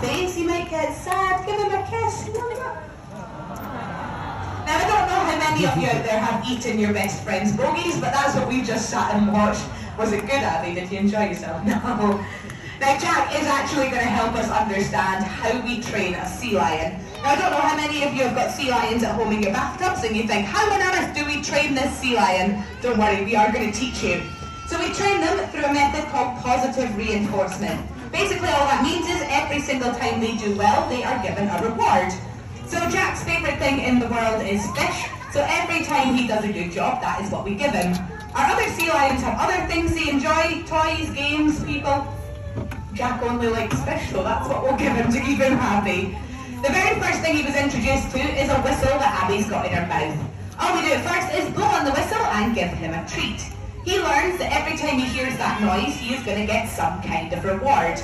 face, he might get sad. Give him a kiss. Now, I don't know how many of you out there have eaten your best friend's bogies, but that's what we just sat and watched. Was it good, Abby? Did you enjoy yourself? No. Now, Jack is actually going to help us understand how we train a sea lion. Now, I don't know how many of you have got sea lions at home in your bathtubs, and you think, how on earth do we train this sea lion? Don't worry, we are going to teach you. So we train them through a method called positive reinforcement. Basically, all that means is every single time they do well, they are given a reward. So Jack's favourite thing in the world is fish, so every time he does a good job, that is what we give him. Our other sea lions have other things they enjoy, toys, games, people. Jack only likes fish, so that's what we'll give him to keep him happy. The very first thing he was introduced to is a whistle that Abby's got in her mouth. All we do at first is blow on the whistle and give him a treat. He learns that every time he hears that noise, he is going to get some kind of reward.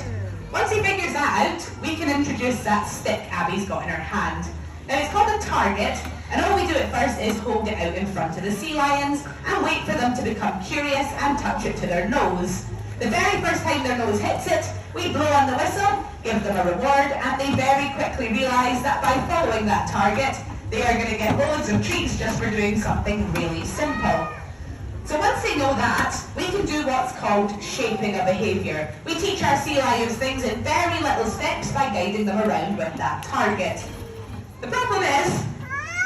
Once he figures that out, we can introduce that stick Abby's got in her hand. Now it's called a target, and all we do at first is hold it out in front of the sea lions and wait for them to become curious and touch it to their nose. The very first time their nose hits it, we blow on the whistle, give them a reward, and they very quickly realise that by following that target, they are going to get loads of treats just for doing something really simple. So once they know that, we can do what's called shaping a behaviour. We teach our sea lions things in very little steps by guiding them around with that target. The problem is,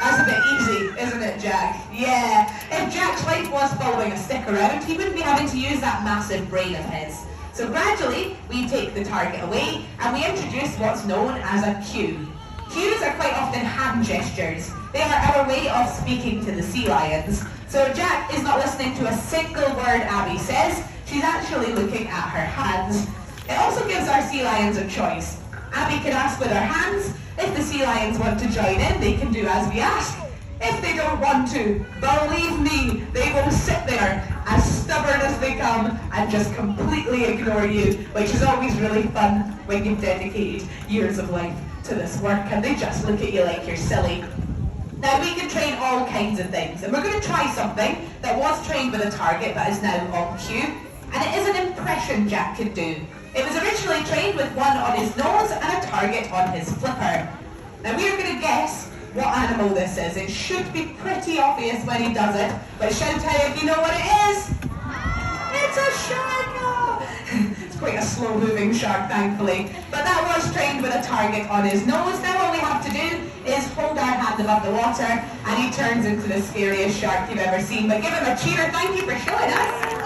that's a bit easy, isn't it, Jack? Yeah, if Jack's life was following a stick around, he wouldn't be having to use that massive brain of his. So gradually, we take the target away and we introduce what's known as a cue. Cues are quite often hand gestures. They are our way of speaking to the sea lions. So Jack is not listening to a single word Abby says, she's actually looking at her hands. It also gives our sea lions a choice. Abby can ask with her hands. If the sea lions want to join in, they can do as we ask. If they don't want to, believe me, they will sit there as stubborn as they come and just completely ignore you, which is always really fun when you've dedicated years of life to this work and they just look at you like you're silly. Now we can train all kinds of things, and we're going to try something that was trained with a target but is now on cue, and it is an impression Jack can do. It was originally trained with one on his nose and a target on his flipper. Now we are going to guess what animal this is. It should be pretty obvious when he does it, but shout out if you know what it is. It's a shark! Oh. It's quite a slow-moving shark, thankfully. But that was trained with a target on his nose. Now all we have to do is hold our hand above the water and he turns into the scariest shark you've ever seen. But give him a cheer. Thank you for showing us.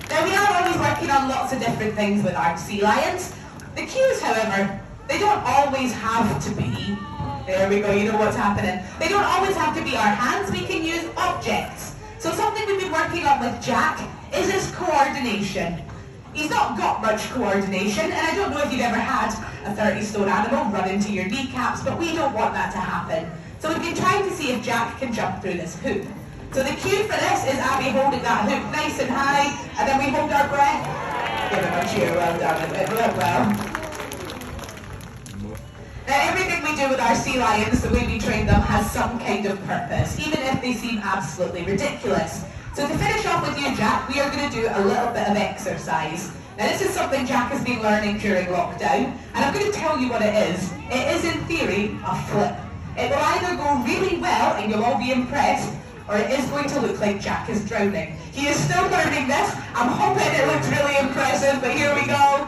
Now we are always working on lots of different things with our sea lions. The cues, however, they don't always have to be, there we go, you know what's happening. They don't always have to be our hands, we can use objects. So something we've been working on with Jack is his coordination. He's not got much coordination, and I don't know if you've ever had a 30-stone animal run into your kneecaps, but we don't want that to happen. So we've been trying to see if Jack can jump through this hoop. So the cue for this is Abby holding that hoop nice and high, and then we hold our breath. Give him a cheer, well done, it went well. Now everything we do with our sea lions, the way we train them, has some kind of purpose, even if they seem absolutely ridiculous. So to finish off with you, Jack, we are going to do a little bit of exercise. Now this is something Jack has been learning during lockdown, and I'm going to tell you what it is. It is in theory a flip. It will either go really well and you'll all be impressed, or it is going to look like Jack is drowning. He is still learning this. I'm hoping it looks really impressive, but here we go.